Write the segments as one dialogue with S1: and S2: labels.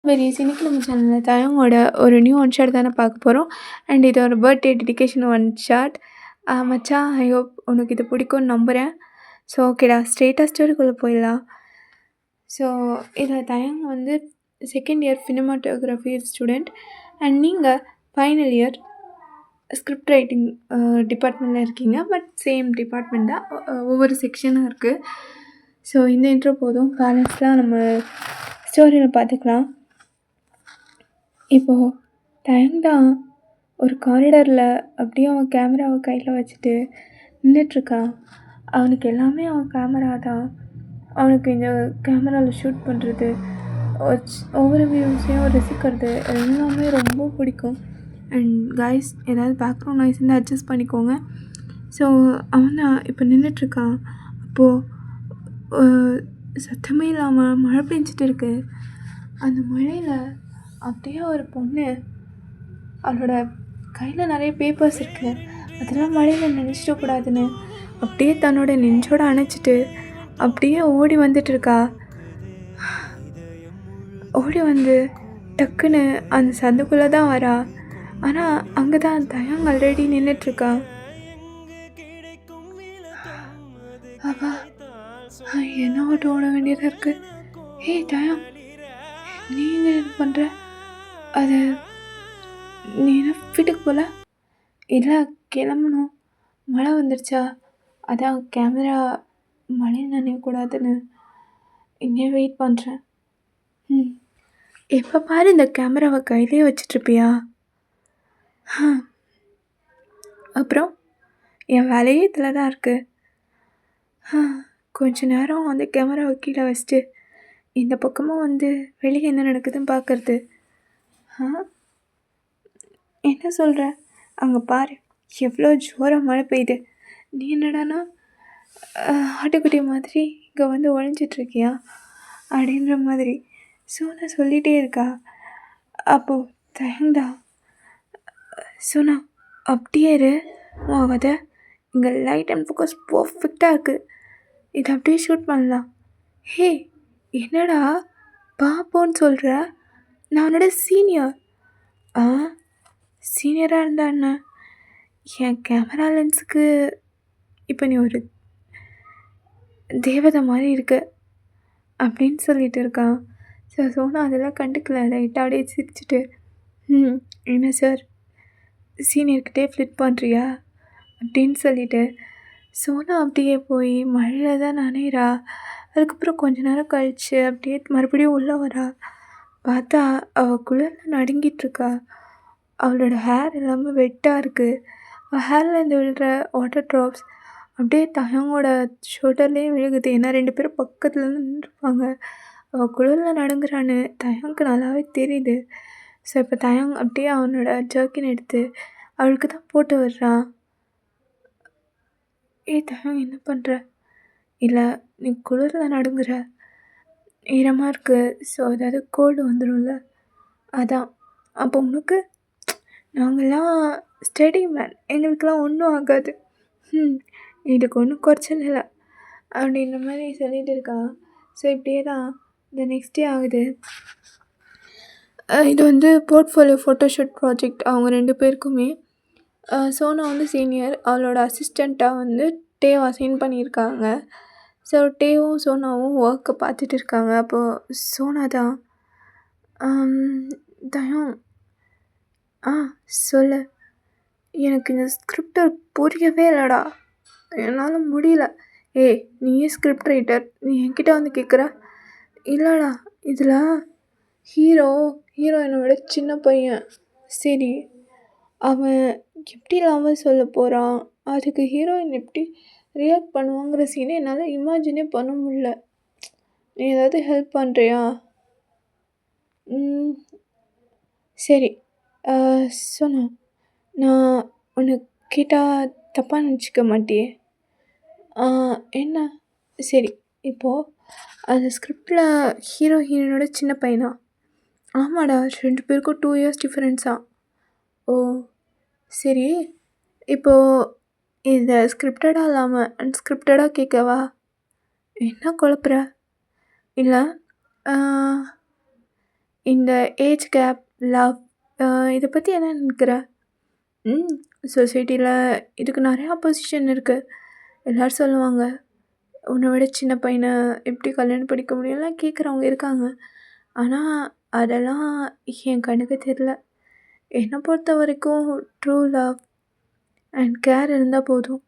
S1: Very சனிக்கிழமை சேனலில் தயங்கோட ஒரு நியூ ஒன் ஷாட் தானே பார்க்க போகிறோம். அண்ட் இது ஒரு பர்த்டே டெடிகேஷன் ஒன் ஷாட். மச்சான், ஐ ஹோப் உனக்கு இது பிடிக்கும்னு நம்புகிறேன். ஸோ ஓகேடா, ஸ்ட்ரெயிட்டாக ஸ்டோரிக்குள்ளே போயிடலாம். ஸோ இதில் தயங்க வந்து second year cinematography student. And நீங்கள் ஃபைனல் இயர் ஸ்கிரிப்ட் ரைட்டிங் டிபார்ட்மெண்ட்டில் இருக்கீங்க. பட் சேம் டிபார்ட்மெண்ட் தான், ஒவ்வொரு செக்ஷனும் இருக்குது. ஸோ இந்த இன்ட்ரோ போதும், பேலன்ஸ்லாம் நம்ம ஸ்டோரியில் பார்த்துக்கலாம். இப்போது தயங்தான் ஒரு காரிடாரில் அப்படியே அவன் கேமராவை கையில் வச்சுட்டு நின்றுட்டுருக்கான். அவனுக்கு எல்லாமே அவன் கேமரா தான். அவனுக்கு இந்த கேமராவில் ஷூட் பண்ணுறது, ஒவ்வொரு வியூஸையும் ரசிக்கிறது எல்லாமே ரொம்ப பிடிக்கும். அண்ட் கைஸ், ஏதாவது பேக்ரவுண்ட் நாய்ஸ் வந்து அட்ஜஸ்ட் பண்ணிக்கோங்க. ஸோ அவன் தான் இப்போ நின்றுட்டுருக்கான். அப்போது சத்தமே இல்லாமல் மழை பெஞ்சிட்டு இருக்கு. அந்த மழையில் அப்படியே ஒரு பொண்ணு, அவளோட கையில் நிறைய பேப்பர்ஸ் இருக்குது, அதெல்லாம் மழையில் நினச்சிடக்கூடாதுன்னு அப்படியே தன்னோட நெஞ்சோடு அணைச்சிட்டு அப்படியே ஓடி வந்துட்டுருக்கா. ஓடி வந்து டக்குன்னு அந்த சந்துக்குள்ளே தான் வரா. ஆனால் அங்கே தான் தயங் ஆல்ரெடி நின்றுட்டுருக்கா. அப்பா, என்ன ஓட்ட ஓட வேண்டியதாக இருக்குது. ஏய் தயம், நீங்கள் என்ன பண்ணுற? அது நீ என்ன வீட்டுக்கு போகல? இல்லை, கிளம்பணும். மழை வந்துடுச்சா, அதான் கேமரா மழை நனையக்கூடாதுன்னு இங்கே வெயிட் பண்ணுறேன். எப்போ பாரு இந்த கேமராவை கையிலே வச்சிட்ருப்பியா? அப்புறம் என் வேலையே இதில் தான் இருக்குது. கொஞ்ச நேரம் அந்த கேமராவை கீழே வச்சுட்டு இந்த பக்கமாக வந்து வெளியே என்ன நடக்குதுன்னு பார்க்குறது. என்ன சொல்கிற? அங்கே பாரு, எவ்வளோ ஜோராக மழை பெய்யுது. நீ என்னடானா ஆட்டுக்குட்டி மாதிரி இங்கே வந்து ஒழிஞ்சிட்ருக்கியா அப்படின்ற மாதிரி சோனா சொல்லிகிட்டே இருக்கா. அப்போது தயங்கா, சோனா அப்படியே இரு, ஆகாத, இங்கே லைட் அண்ட் ஃபோக்கஸ் பர்ஃபெக்டாக இருக்குது, இதை அப்படியே ஷூட் பண்ணலாம். ஹே, என்னடா பார்ப்போன்னு சொல்கிற? நான் உன்னோட சீனியர். சீனியராக இருந்தா என்ன, என் கேமரா லென்ஸுக்கு இப்போ நீ ஒரு தேவதை மாதிரி இருக்க அப்படின்னு சொல்லிட்டு இருக்கான். ஸோ சோனா அதெல்லாம் கண்டுக்கல, லைட்டாக அப்படியே சிரிச்சுட்டு, என்ன சார் சீனியர்கிட்டே ஃப்ளிட் பண்ணுறியா அப்படின்னு சொல்லிட்டு சோனா அப்படியே போய் மழையில் தான் நனைகிறா. அதுக்கப்புறம் கொஞ்ச நேரம் கழித்து அப்படியே மறுபடியும் உள்ளே வரா. பார்த்தா அவள் குளிரில் நடுங்கிட்டுருக்கா. அவளோட ஹேர் எல்லாமே வெட்டாக இருக்குது. அவள் ஹேர்லேருந்து விழுற வாட்டர் ட்ராப்ஸ் அப்படியே தயங்கோட ஷோல்டர்லேயே விழுகுது. ஏன்னா 2 பேரும் பக்கத்தில் நின்றுருப்பாங்க. அவள் குளிரில் நடுங்குறான்னு தயங்க்கு நல்லாவே தெரியுது. ஸோ இப்போ தயங் அப்படியே அவனோட ஜர்க்கின் எடுத்து அவளுக்கு தான் போட்டு விடுறான். தயங், என்ன பண்ணுற? இல்லை, நீ குளிரில் நடுங்குற, ஈரமாக இருக்குது, ஸோ ஏதாவது கோல்டு வந்துடும்ல, அதான். அப்போ உனக்கு நாங்கள்லாம் ஸ்டடி மேன், எங்களுக்கெல்லாம் ஒன்றும் ஆகாது, இதுக்கு ஒன்றும் குறைச்சல் இல்லை அப்படின்ற மாதிரி சொல்லிகிட்டு இருக்கா. ஸோ இப்படியே தான் இந்த நெக்ஸ்ட் டே ஆகுது. இது வந்து போர்ட்ஃபோலியோ ஃபோட்டோஷூட் ப்ராஜெக்ட் அவங்க 2 பேருக்குமே. சோனா வந்து சீனியர், அவளோட அசிஸ்டண்ட்டாக வந்து டேவ் அசைன் பண்ணியிருக்காங்க. ஸோ டேவும் சோனாவும் ஒர்க்கை பார்த்துட்டு இருக்காங்க. அப்போது சோனா தான், தயம், சொல்லு, எனக்கு இந்த ஸ்கிரிப்டை புரியவே இல்லைடா, என்னால் முடியல. நீயே ஸ்கிரிப்ட் ரைட்டர், நீ என்கிட்ட வந்து கேட்குற? இல்லைடா, இதில் ஹீரோயினை விட சின்ன பையன், சரி, அவன் எப்படி இல்லாமல் சொல்ல போகிறான், அதுக்கு ஹீரோயின் எப்படி ரியாக்ட் பண்ணுவாங்கிற சீனை என்னால் இமேஜினே பண்ண முடியல. நீ ஏதாவது ஹெல்ப் பண்ணுறியா? சரி, சொன்னா நான் உனக்கு கேட்டால் தப்பாக நினச்சிக்க மாட்டியே? என்ன? சரி, இப்போது அந்த ஸ்கிரிப்டில் ஹீரோயினோட சின்ன பையனா? ஆமாடா, 2 பேருக்கும் 2 இயர்ஸ் டிஃப்ரென்ஸா? ஓ சரி, இப்போது இதை ஸ்கிரிப்டடாக இல்லாமல் அன்ஸ்கிரிப்டடாக கேட்கவா? என்ன குழப்புற? இல்லை, இந்த ஏஜ் கேப், லவ் இத பத்தி என்ன நினைக்கிற? ம். சொசைட்டில இதுக்கு நெறையா பொசிஷன் இருக்கு. எல்லாரும் சொல்லுவாங்க, "உன்ன விட சின்ன பையன எப்படி கல்யாணம் பண்ணிக்க முடியும்லாம்?" கேட்குறவங்க இருக்காங்க. ஆனா, அதெல்லாம் என் கண்ணுக்கு தெரியல. என்ன பொறுத்தவரைக்கும் ட்ரூ லவ் அண்ட் கேர் இருந்தா போதும்.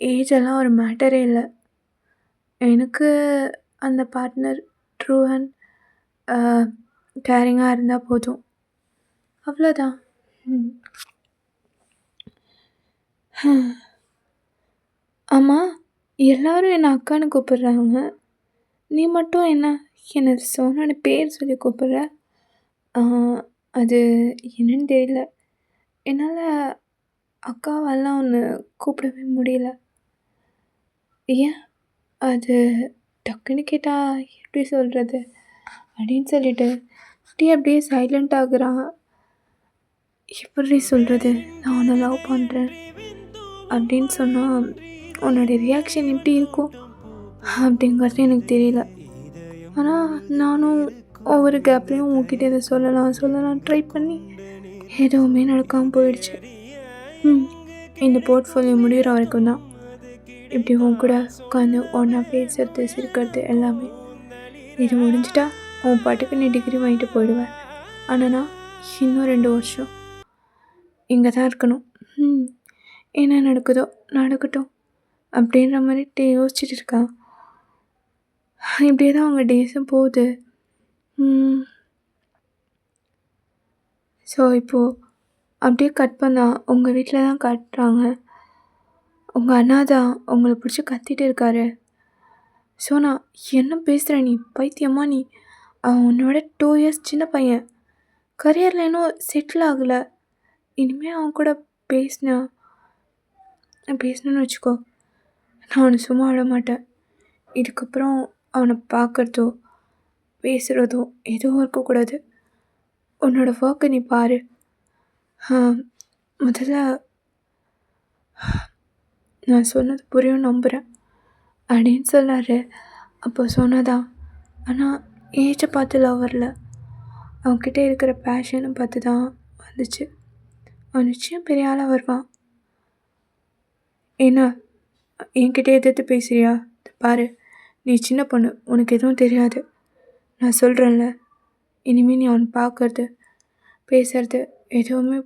S1: ஏஜ் எல்லாம் ஒரு மேட்டரே இல்ல. எனக்கு அந்த பார்ட்னர் ட்ரூ அண்ட் அ கேரிங்கா இருந்தா போதும். அவ்வளோதான். ம். ஆமா, எல்லாரும் என்ன அக்கான்னு கூப்பிடுறாங்க. நீ மட்டும் என்ன சோனான்னு பேர் சொல்லி கூப்பிடுற? ஆ அது என்னன்னு தெரியல. என்னால அக்காவெல்லாம் உன்ன கூப்பிடவே முடியல. ஏன்? அது டக்குன்னு கேட்டா எப்படி சொல்றது? அப்படின்னு சொல்லிட்டு டீ அப்படியே சைலண்ட் ஆகுறான். எப்புட்றீ சொல்றது? நான் உன்ன லவ் பண்றேன் அப்படின்னு சொன்னா, உன்னோட ரியாக்ஷன் எப்படி இருக்கும்? அப்படிங்கிறது எனக்கு தெரியல. ஆனா, நானும் ஒவ்வொரு கேப்லயும் உன்கிட்ட இத சொல்லலாம் ட்ரை பண்ணி, எதுவுமே நடக்காம போயிடுச்சு. இந்த போர்ட்ஃபோலியோ முடியிற வரைக்கும் தான். இப்படி உன் கூட உட்காந்து ஒண்ணா பேசுறது, சிரிக்கிறது எல்லாமே. இது முடிஞ்சிட்டா, உன் பாட்டுக்கு நீ டிகிரி வாங்கிட்டு போயிடுவ. ஆனா நான் இன்னும் 2 வருஷம் இங்க தான் இருக்கணும். என்ன நடக்குதோ நடக்கட்டும் அப்படின்ற மாரி யோசிச்சுட்டு இருக்கான். இப்படியே தான் அவங்க டேஸும் போகுது. ஸோ இப்போது அப்படியே கட் பண்ணா உங்கள் வீட்டில் தான் காட்டுறாங்க. உங்கள் அண்ணா தான் உங்கள பிடிச்சி கத்திட்டு இருக்காரு. சோனா, என்ன பேசுகிற நீ? பைத்தியமா நீ? அவன் உன்னோட 2 இயர்ஸ் சின்ன பையன். கரியரில் இன்னும் செட்டில் ஆகலை. இனிமேல் அவன் கூட பேசினேன்னு வச்சுக்கோ, நான் அவனை சும்மா விட மாட்டேன். இதுக்கப்புறம் அவனை பார்க்குறதோ பேசுகிறதோ எதுவும் இருக்கக்கூடாது. உன்னோட ஒர்க்கை நீ பாரு. முதல்ல நான் சொன்னது புரியும் நம்புகிறேன் அப்படின்னு சொன்னார். அப்போ சொன்னதான், ஆனால் ஏஜை பார்த்து லவ் வரல, அவன்கிட்ட இருக்கிற பேஷனை பார்த்து தான் வந்துச்சு. அவன் நிச்சயம் பெரிய ஆளாக வருவான். என்ன என்கிட்ட எதிர்த்து பேசுறியா? பாரு, நீ சின்ன பொண்ணு, உனக்கு எதுவும் தெரியாது. நான் சொல்கிறேன்ல, இனிமேல் நீ அவனை பார்க்கறது பேசுறது எதுவுமே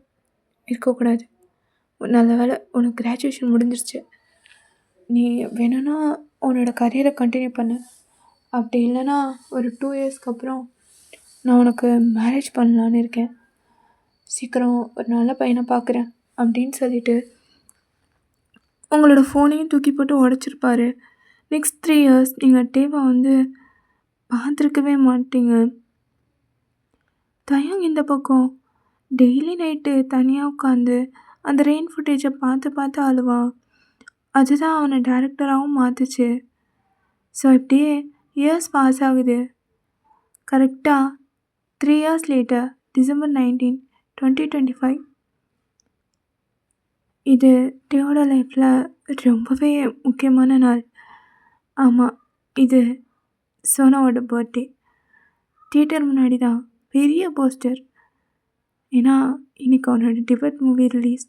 S1: இருக்கக்கூடாது. நல்ல வேலை உனக்கு கிராஜுவேஷன் முடிஞ்சிருச்சு. நீ வேணும்னா உன்னோட கரியரை கண்டினியூ பண்ணு. அப்படி இல்லைன்னா ஒரு 2 இயர்ஸ்க்கு அப்புறம் நான் உனக்கு மேரேஜ் பண்ணலான்னு இருக்கேன். சீக்கிரம் ஒரு நல்ல பையனை பார்க்குறேன் அப்படின்னு சொல்லிட்டு உங்களோட ஃபோனையும் தூக்கி போட்டு உடச்சிருப்பாரு. நெக்ஸ்ட் 3 இயர்ஸ் நீங்கள் டேவை பார்த்துருக்கவே மாட்டீங்க. தயங் இந்த பக்கம் டெய்லி நைட்டு தனியாக உட்காந்து அந்த ரெயின் ஃபுட்டேஜை பார்த்து அழுவான். அதுதான் அவனை டேரக்டராகவும் மாற்றுச்சு. ஸோ இப்படியே இயர்ஸ் பாஸ் ஆகுது. கரெக்டாக 3 இயர்ஸ் லேட்டர் December 19, 2025 இது டேவோட லைஃப்பில் ரொம்பவே முக்கியமான நாள். ஆமாம், இது சோனாவோட பர்த்டே. தியேட்டர் முன்னாடி தான் பெரிய போஸ்டர். ஏன்னா இன்றைக்கி அவனோட debut movie release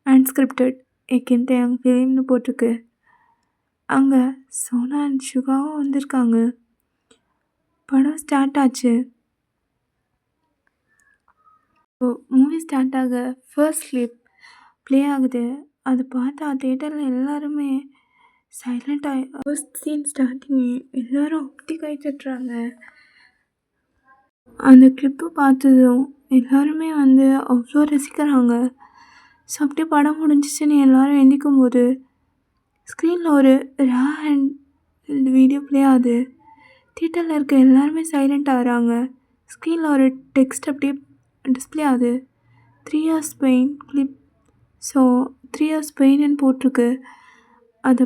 S1: unscripted again தயங் ஃபிலிம்னு போட்டிருக்கு. அங்கே சோனா அண்ட் சுகாவும் வந்திருக்காங்க. படம் ஸ்டார்ட் ஆச்சு. மூவி ஸ்டார்ட் ஆக ஃபர்ஸ்ட் கிளிப் ப்ளே ஆகுது. அதை பார்த்தா தியேட்டரில் எல்லாருமே சைலண்ட் ஆகி ஃபர்ஸ்ட் சீன் ஸ்டார்டிங் எல்லோரும் அப்படி கை தட்டுறாங்க. அந்த கிளிப்பு பார்த்ததும் எல்லாருமே அவ்வளோ ரசிக்கிறாங்க. ஸோ அப்படியே படம் முடிஞ்சிச்சுன்னு எல்லோரும் எந்திக்கும் போது ஸ்க்ரீனில் ஒரு ரா அண்ட் வீடியோ ப்ளே ஆகுது. தியேட்டரில் இருக்க எல்லாருமே சைலண்ட் ஆகிறாங்க. ஸ்க்ரீனில் ஒரு டெக்ஸ்ட் அப்படியே டிஸ்பிளே ஆகுது. 3 years pain clip. So 3 years பெயின்னு போட்டிருக்கு. அதை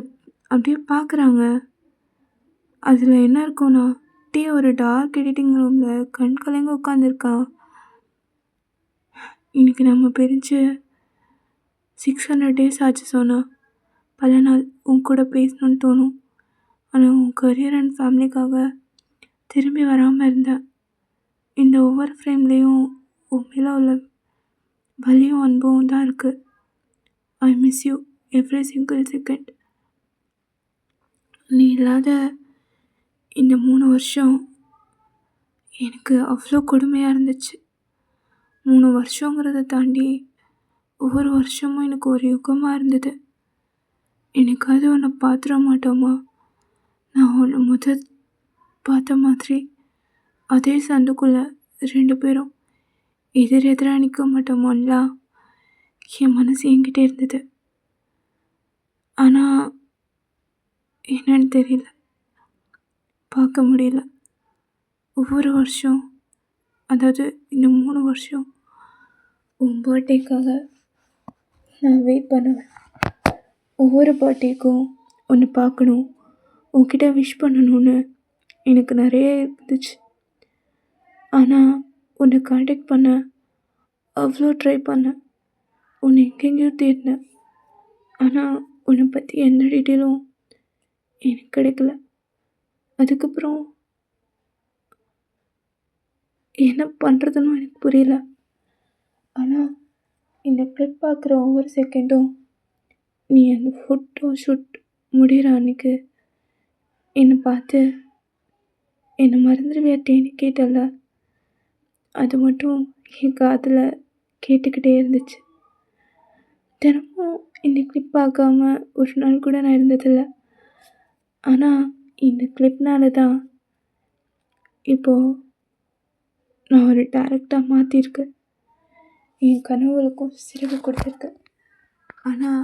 S1: அப்படியே பார்க்குறாங்க. அதில் என்ன இருக்கும்னா, அப்படியே ஒரு டார்க் எடிட்டிங் ரூமில் கண் கலங்க உட்காந்துருக்கான். இன்றைக்கி நம்ம பிரிஞ்சு 600 டேஸ் ஆச்சு சோனா. பல நாள் உன் கூட பேசணுன்னு தோணும். ஆனால் உன் கரியர் அண்ட் ஃபேமிலிக்காக திரும்பி வராமல் இருந்தேன். இந்த ஒவ்வொரு ஃப்ரேம்லேயும் உன் மேலே உள்ள வலியும் அன்பும் தான் இருக்குது. I miss you every single second. நீ இல்லாத இந்த 3 வருஷம் எனக்கு அவ்வளோ கொடுமையாக இருந்துச்சு. 3 வருஷங்கிறத தாண்டி ஒவ்வொரு வருஷமும் எனக்கு ஒரு யுகமாக இருந்தது. என்னைக்காவது உன்னை பார்த்துட மாட்டோமா? நான் உன்னை பார்த்த மாதிரி அதே சந்துக்குள்ளே 2 பேரும் எதிராக நிற்க மாட்டோமான்லாம் என் மனசு என்கிட்ட இருந்தது. ஆனால் என்னன்னு தெரியல, பார்க்க முடியல. ஒவ்வொரு வருஷம், அதாவது இந்த 3 வருஷம் உன் பர்த்டேக்காக நான் வெயிட் பண்ணுவேன். ஒவ்வொரு பர்த்டேக்கும் உன்னை பார்க்கணும், உன்கிட்ட விஷ் பண்ணணும்னு எனக்கு நிறைய இருந்துச்சு. ஆனால் உன்னை காண்டாக்ட் பண்ண அவ்வளோ ட்ரை பண்ணேன். உன்னை எங்கெங்கேயோ தேடினேன். ஆனால் உன்னை பற்றி எந்த டீட்டெயிலும் எனக்கு கிடைக்கல. அதுக்கப்புறம் என்ன பண்ணுறதுன்னு எனக்கு புரியல. ஆனால் இந்த கிளிப் பார்க்குற ஒவ்வொரு செகண்டும் நீ அந்த ஃபோட்டோ ஷூட் முடிகிற அன்றைக்கி என்னை பார்த்து என்னை மறந்துடுவியாட்டேன்னு கேட்டல, அது மட்டும் என் காதில் கேட்டுக்கிட்டே இருந்துச்சு. தினமும் இந்த கிளிப் பார்க்காம ஒரு நாள் கூட நான் இருந்ததில்லை. ஆனால் இந்த கிளிப்னால தான் இப்போது நான் ஒரு டேரக்டாக மாற்றிருக்கேன். என் கனவுகளுக்கும் சிறகு கொடுத்துருக்கேன். ஆனால்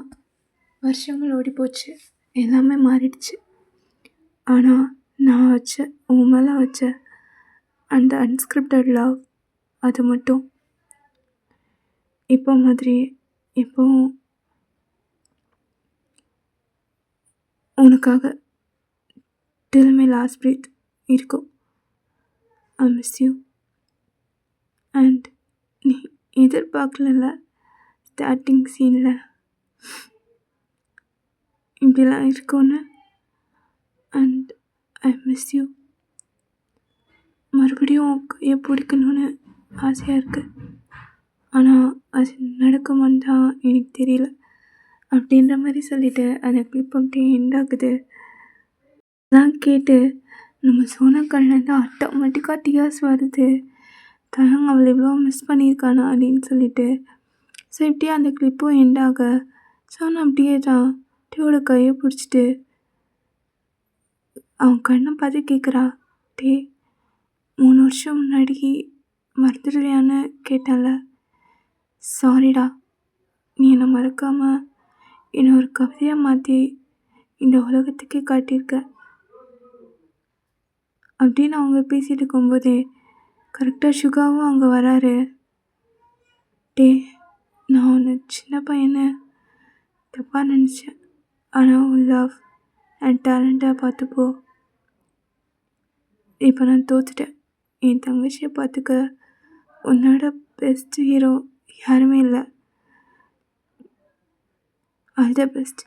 S1: வருஷங்கள் ஓடி போச்சு, எல்லாமே மாறிடுச்சு. ஆனால் நான் உன் மேலே வச்ச அந்த அன்ஸ்கிரிப்டட் லவ், அது மட்டும் இப்போ மாதிரியே எப்போவும் உனக்காக till my last breath இருக்கும். I miss you. And நீ எதிர்பார்க்கல ஸ்டார்டிங் சீனில் இப்படிலாம் இருக்கும்னு. And I miss you. மறுபடியும் கையை பிடிக்கணுன்னு ஆசையாக இருக்குது. ஆனால் அது நடக்குமான்னு தான் எனக்கு தெரியல. அப்படின்ற மாதிரி சொல்லிவிட்டு அந்த கிளிப் அப்படியே எண்ட் ஆகுது. அதெல்லாம் கேட்டு நம்ம சோனா கண்லேருந்து ஆட்டோமேட்டிக்காக டியர்ஸ் வருது. தரங்க அவளை எவ்வளோ மிஸ் பண்ணியிருக்கானா அப்படின்னு சொல்லிட்டு. ஸோ இப்படியே அந்த கிளிப்பும் எண்ட் ஆக சோனா அப்படியே தான் டேயோட கையை பிடிச்சிட்டு அவன் கண்ணை பார்த்து கேட்குறா, டே 3 வருஷம் முன்னாடி மறந்துடுவியான்னு கேட்டால, சாரிடா, நீ என்னை மறக்காமல் என்னை ஒரு கவிதையாக மாற்றி இந்த உலகத்துக்கே காட்டியிருக்க அப்படின்னு அவங்க பேசிகிட்டு இருக்கும்போதே கரெக்டாக சுகாவும் அங்கே வராரு. டே, நான் ஒன்று சின்ன பையனை தப்பாக நினச்சேன். ஆனால் உன் லவ் அண்ட் டேலண்ட்டாக பார்த்துப்போ. இப்போ நான் தோத்துட்டேன். என் தங்கச்சியை பார்த்துக்க உன்னோட பெஸ்ட் ஹீரோ யாருமே இல்லை. All the best.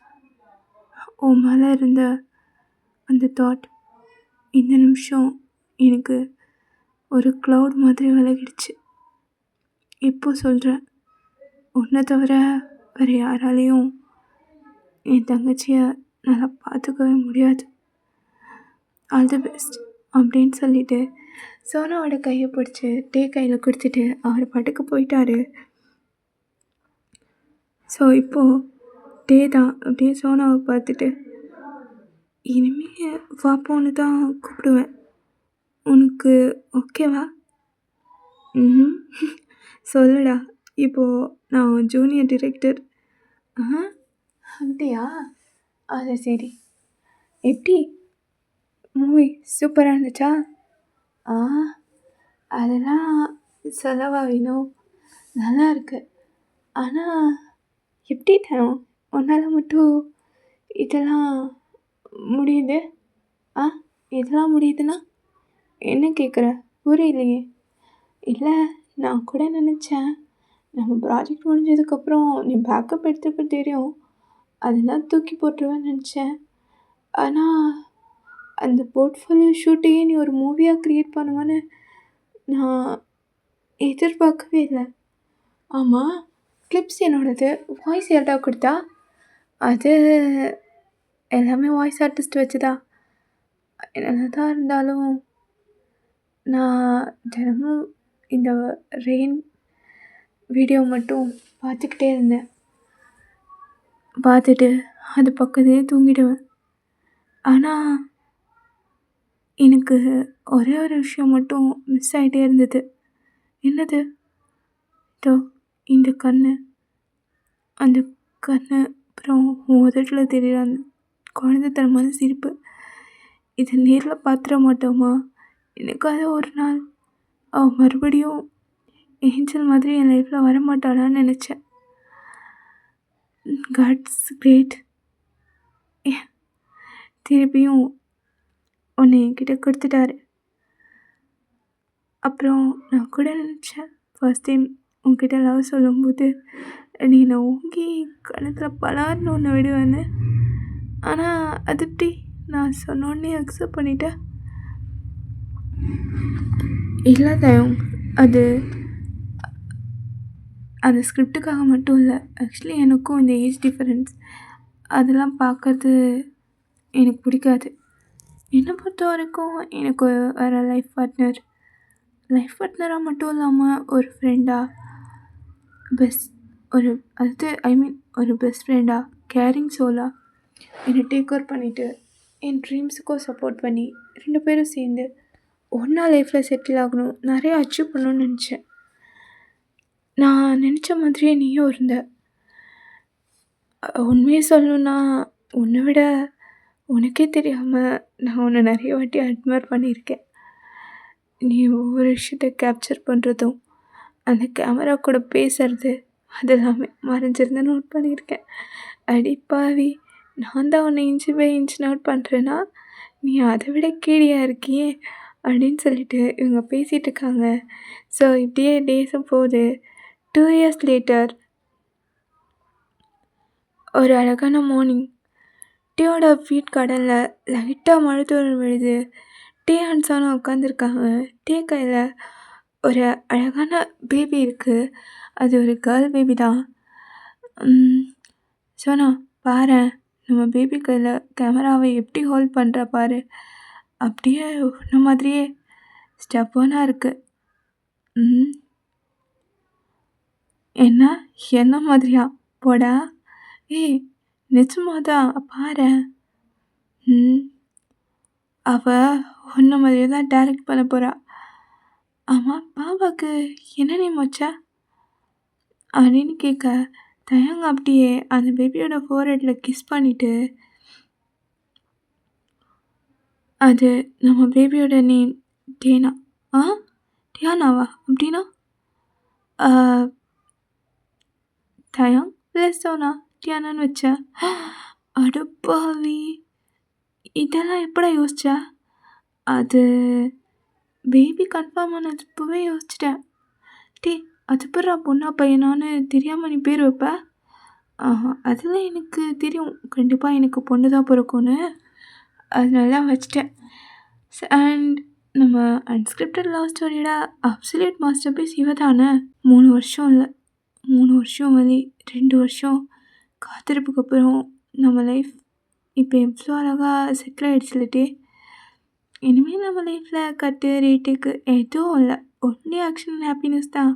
S1: உன் மேலே இருந்த அந்த தாட் இந்த நிமிஷம் எனக்கு ஒரு க்ளவுட் மாதிரி விலகிடுச்சு. இப்போ சொல்கிறேன், உன்னை தவிர வேறு யாராலையும் என் தங்கச்சியை நல்லா பார்த்துக்கவே முடியாது. ஆல் தி பெஸ்ட் அப்படின்னு சொல்லிட்டு சோனாவோட கையை பிடிச்சி டே கையில் கொடுத்துட்டு அவர் பாட்டுக்கு போயிட்டாரு. ஸோ இப்போது டே தான் அப்படியே சோனாவை பார்த்துட்டு, இனிமேல் வாப்போன்னு தான் கூப்பிடுவேன், உனக்கு ஓகேவா? ம் சொல்லுடா, இப்போது நான் ஜூனியர் டிரெக்டர். அப்படியா? அது சரி. எப்படி மூவி சூப்பராக இருந்துச்சா? அதெல்லாம் சொல்லவா வேணும், நல்லா இருக்கு. ஆனால் எப்படி தரும் உன்னால் மட்டும் இதெல்லாம் முடியுது? இதெல்லாம் முடியுதுன்னா என்ன கேட்குற, புரியலையே. இல்லை, நான் கூட நினச்சேன் நம்ம ப்ராஜெக்ட் முடிஞ்சதுக்கப்புறம் நீ பேக்கப் எடுத்துக்க தெரியும், அதெல்லாம் தூக்கி போட்டுருவேன்னு நினச்சேன். ஆனால் அந்த போர்ட்ஃபோலியோ ஷூட்டையே நீ ஒரு மூவியாக க்ரியேட் பண்ணுவேன்னு நான் எதிர்பார்க்கவே இல்லை. ஆமாம், கிளிப்ஸ் என்னோடது. வாய்ஸ் யார்டா கொடுத்தா? அது எல்லாமே வாய்ஸ் ஆர்டிஸ்ட் வச்சுதா. என்னதான் இருந்தாலும் நான் தினமும் இந்த ரெயின் வீடியோ மட்டும் பார்த்துக்கிட்டே இருந்தேன். பார்த்துட்டு அது பக்கத்துலேயே தூங்கிடுவேன். ஆனால் எனக்கு ஒரே ஒரு விஷயம் மட்டும் மிஸ் ஆகிட்டே இருந்தது. என்னது? இதோ இந்த கண்ணு, அந்த கண்ணு, அப்புறம் உதட்டில் தெரியுற அந்த குழந்தைத்தனமான சிரிப்பு. இதை நேரில் பார்த்துட மாட்டோமா? எனக்காக ஒரு நாள் அவள் மறுபடியும் ஏஞ்சல் மாதிரி என் லைஃப்பில் வரமாட்டாளான்னு நினச்சேன். God's great. திருப்பியும் உன்னை என்கிட்ட கொடுத்துட்டாரு. அப்புறம் நான் கூட நினச்சேன், ஃபர்ஸ்ட் டைம் உன்கிட்ட லவ் சொல்லும்போது நீ என்னை ஓங்கி கணத்தில் பலார்னு ஒன்று விடுவேன்னு. ஆனால் அது எப்படி நான் சொன்னோடனே அக்செப்ட் பண்ணிட்டேன்? இல்லை தயம், அது அந்த ஸ்கிரிப்டுக்காக மட்டும் இல்லை. ஆக்சுவலி எனக்கும் இந்த ஏஜ் டிஃபரன்ஸ் அதெல்லாம் பார்க்கறது எனக்கு பிடிக்காது. என்னை பொறுத்த வரைக்கும் எனக்கு வர லைஃப் பார்ட்னராக மட்டும் இல்லாமல் ஒரு ஃப்ரெண்டாக, ஒரு பெஸ்ட் ஃப்ரெண்டாக, கேரிங் சோலாக என்னை டேக் ஓவர் பண்ணிவிட்டு என் ட்ரீம்ஸுக்கும் சப்போர்ட் பண்ணி 2 பேரும் சேர்ந்து ஒன்றா லைஃப்பில் செட்டில் ஆகணும், நிறைய அச்சீவ் பண்ணணும்னு நினச்சேன். நான் நினச்ச மாதிரியே நீயும் இருந்த. உண்மையை சொல்லணுன்னா உன்னை விட உனக்கே தெரியாமல் நான் உன்னை நிறைய வாட்டி அட்மையர் பண்ணியிருக்கேன். நீ ஒவ்வொரு விஷயத்தை கேப்சர் பண்ணுறதும், அந்த கேமரா கூட பேசுறது, அது எல்லாமே மறைஞ்சிருந்து நோட் பண்ணியிருக்கேன். அடி பாவி, நான் தான் உன்னை இன்ச்சு பை இன்ச் நோட் பண்ணுறேன்னா நீ அதை விட கேடியாக இருக்கியே அப்படின்னு சொல்லிட்டு இவங்க பேசிகிட்டு இருக்காங்க. ஸோ இப்படியே டேஸும் போகுது. 2 years லேட்டர் ஒரு அழகான மார்னிங், டீயோட ஃபீட் கடலில் லைட்டாக மழை தூரல் விழுது. டீ அண்ட் சோனா உட்காந்துருக்காங்க. டீ கையில் ஒரு அழகான பேபி இருக்குது. அது ஒரு கேர்ள் பேபி தான். சோனா பாரேன், நம்ம பேபி கையில் கேமராவை எப்படி ஹோல்ட் பண்ணுறா பாரு. அப்படியே உன்ன மாதிரியே ஸ்டெப்பனாக இருக்குது. என்ன மாதிரியா? போடா. ஏய் நிஜமாதான் பாரேன். அவள் உன்ன மாதிரியே தான் டைரக்ட் பண்ண போகிறா. ஆமாம், பாபாவுக்கு என்ன நேம் வச்சா அப்படின்னு கேட்க, தயங்க அப்படியே அந்த பேபியோட ஃபோர்ஹெட்டில் கிஸ் பண்ணிவிட்டு, அது நம்ம பேபியோட நேம் டேனா. டியானாவா? அப்படின்னா தயம் ப்ளஸ் சோனா டியானான்னு வச்சா. அடுப்பாவி, இதெல்லாம் எப்படா யோசிச்சா? அது பேபி கன்ஃபார்ம் ஆனது இப்போவே யோசிச்சிட்டேன். அது பிறா பொண்ணா பையனான்னு தெரியாமல் நீ பேர் வைப்ப? அதெல்லாம் எனக்கு தெரியும், கண்டிப்பாக எனக்கு பொண்ணு தான் பிறக்கும்னு. அதனால தான் வச்சிட்டேன். அண்ட் நம்ம அன்ஸ்கிரிப்டட் லவ் ஸ்டோரியோட அப்சல்யூட் மாஸ்டர் பீஸ் இவ தானே. 3 வருஷம் இல்லை, 3 வருஷம் வழி, 2 வருஷம் காத்திருப்புக்கு அப்புறம் நம்ம லைஃப் இப்போ எவ்வளோ அழகாக செட்டில் ஆகிடுச்சுலட்டே. இனிமேல் நம்ம லைஃப்பில் கட்டு ரேட்டுக்கு எதுவும் இல்லை, ஒன்லி ஆக்ஷன் அண்ட் ஹாப்பினஸ் தான்.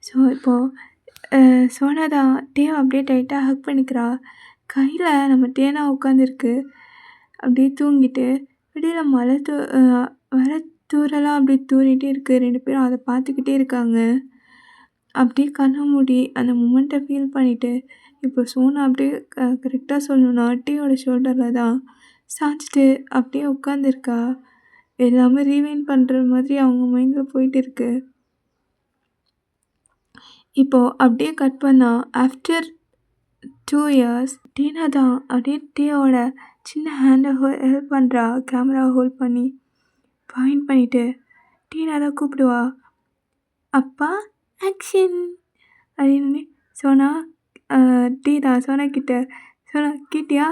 S1: ஸோ இப்போது சோனா தான் டேவை அப்படியே டைட்டாக ஹக் பண்ணிக்கிறா. கையில் நம்ம டேனா உட்காந்துருக்கு, அப்படியே தூங்கிட்டு. வெளியில் மழை தூரலாம் அப்படியே தூரிகிட்டே இருக்குது. 2 பேரும் அதை பார்த்துக்கிட்டே இருக்காங்க. அப்படியே கண்ணை மூடி அந்த மூமெண்ட்டை ஃபீல் பண்ணிவிட்டு, இப்போ சோனா அப்படியே கரெக்டாக சொல்லணும்னா டீயோட ஷோல்டரில் தான் சாய்ச்சிட்டு அப்படியே உட்காந்துருக்கா. எல்லாமே ரீவைண்ட் பண்ணுற மாதிரி அவங்க மைண்டில் போயிட்டு இருக்கு. இப்போது அப்படியே கட் பண்ணால் ஆஃப்டர் 2 years டீனா தான் அப்படியே டீயோட சின்ன ஹேண்டை ஹெல்ப் பண்ணுறா. கேமரா ஹோல்ட் பண்ணி பாயிண்ட் பண்ணிவிட்டு டீனா தான் கூப்பிடுவா. அப்பா ஆக்ஷன் அப்படின்னு. சோனா டீ தான் சோனா கிட்ட, சோனா கேட்டியா,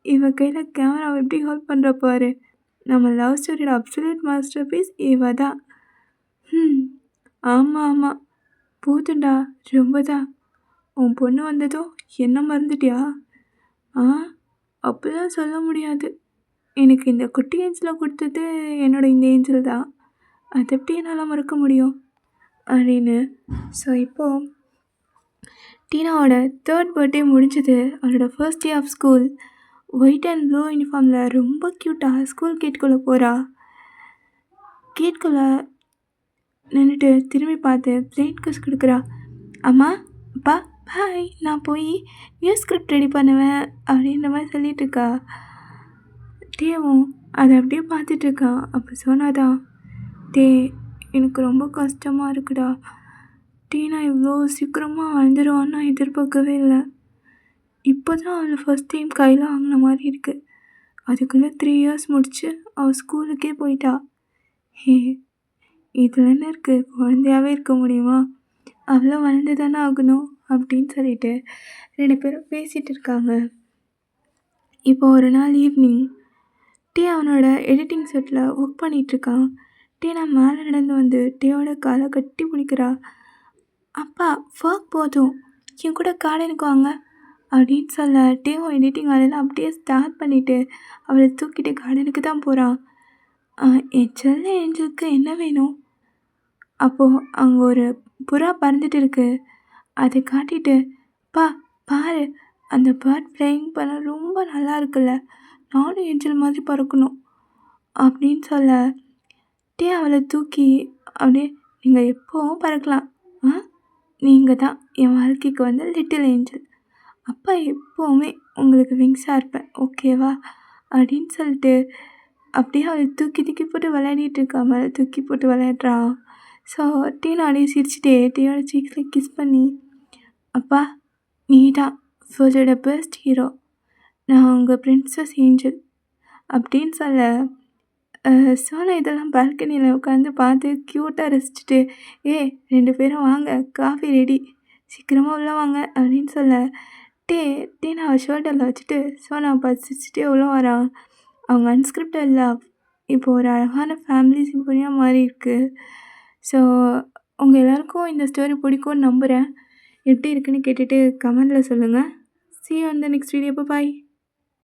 S1: இவ கையில் கேமராவை எப்படி ஹோல்ட் பண்ணுற பாரு, நம்ம லவ் ஸ்டோரியோட அப்சல்யூட் மாஸ்டர் பீஸ் இவ தான். ம். ஆமா, ஆமா. போதும்டா. ரொம்ப தான். உன் பொண்ணு வந்ததும் என்ன மறந்துட்டியா? ஆ அப்படிலாம் சொல்ல முடியாது. எனக்கு இந்த குட்டி ஏஞ்சல குடுத்தது என்னோட இந்த ஏஞ்சல் தான். அத எப்படி என்னால மறக்க முடியும்? அப்படின்னு. ஸோ இப்போ டீனாவோட 3 பர்த்டே முடிஞ்சது. அவளோட first day of school. White and blue யூனிஃபார்மில் ரொம்ப க்யூட்டா ஸ்கூல் கேட்குள்ளே போறா. கேட்குள்ள நின்னுட்டு திரும்பி பார்த்து பிளெயின் கிஸ் குடுக்குறா. "அம்மா, அப்பா, பாய். நான் போய் நியூ ஸ்கிரிப்ட் ரெடி பண்ணுவேன்." அப்படின்ற மாரி சொல்லிட்டுருக்கா. டேவும் அத அப்படியே பார்த்துட்ருக்கான். அப்போ சோனா தான், "டேய், எனக்கு ரொம்ப கஷ்டமா இருக்குடா. டீனா இவ்வளோ சீக்கிரமா வளர்ந்துருவான்னு நான் எதிர்பார்க்கவே இல்ல. இப்போ தான் அவள ஃபர்ஸ்ட் டைம் கையில வாங்குன மாரி இருக்கு. அதுக்குள்ள 3 இயர்ஸ் முடிச்சு அவ ஸ்கூலுக்கே போயிட்டா. ஹே, இதில என்ன இருக்கு? குழந்தையாவே இருக்க முடியுமா? அவளும் வளர்ந்து தானே ஆகணும்." அப்படின்னு சொல்லிட்டு 2 பேரும் பேசிட்டு இருக்காங்க. இப்போ ஒரு நாள் ஈவ்னிங் டே அவனோட எடிட்டிங் செட்டில் ஒர்க் பண்ணிகிட்ருக்கான். டீனா மேலே நடந்து வந்து டேயோட காலை கட்டி பிடிக்கிறா. "அப்பா, ஒர்க் போதும். என் கூட கார்டனுக்கு வாங்க." அப்படின்னு சொல்ல டேவும் எடிட்டிங் வேலையெல்லாம் அப்படியே ஸ்டார்ட் பண்ணிவிட்டு அவளை தூக்கிட்டு கார்டனுக்கு தான் போகிறான். என் செல்ல ஏஞ்சலுக்கு என்ன வேணும்? அப்போது அங்கே ஒரு புறா பறந்துட்டு இருக்கு. அதை காட்டிட்டு, "அப்பா, பாரு, அந்த பேர்ட் ஃப்ளையிங் பண்ண ரொம்ப நல்லா இருக்குல்ல. நானும் ஏஞ்சல் மாதிரி பறக்கணும்." அப்படின்னு சொல்ல டே அவளை தூக்கி அப்படியே, "நீங்கள் எப்போவும் பறக்கலாம். ஆ நீங்கள் தான் என் வாழ்க்கைக்கு வந்த லிட்டில் ஏஞ்சல். அப்பா எப்போவுமே உங்களுக்கு விங்ஸாக இருப்பேன். ஓகேவா?" அப்படின்னு சொல்லிட்டு அப்படியே அவளை தூக்கி தூக்கி போட்டு விளையாடிட்டு இருக்கா. மேலே தூக்கி போட்டு விளையாடுறான். ஸோ டீனா அப்படியே சிரிச்சுட்டே டீயோட சீக்ஸில் கிஸ் பண்ணி, "அப்பா, நீ தான் வேர்ல்டோட பெஸ்ட் ஹீரோ. நான் உங்கள் பிரின்சஸ் ஏஞ்சல்." அப்படின்னு சொல்ல சோனா இதெல்லாம் பால்கனியில் உட்காந்து பார்த்து க்யூட்டாக ரசிச்சுட்டு, "ஏய், 2 பேரும் வாங்க, காஃபி ரெடி. சீக்கிரமா உள்ள வாங்க." அப்படின்னு சொல்ல டே டீனா அவள் ஷோல்டரில் வச்சுட்டு சோனாவை பார்த்து சிரிச்சுட்டே உள்ள வரான். அவங்க அன்ஸ்கிரிப்டட் லவ் இப்போ ஒரு அழகான ஃபேமிலி சிம்பனியாக மாறி இருக்கு. ஸோ உங்கள் எல்லாருக்கும் இந்த ஸ்டோரி பிடிக்கும்னு நம்புகிறேன். எப்படி இருக்குன்னு கேட்டுட்டு கமெண்டில் சொல்லுங்கள். See you on the next video. Bye bye.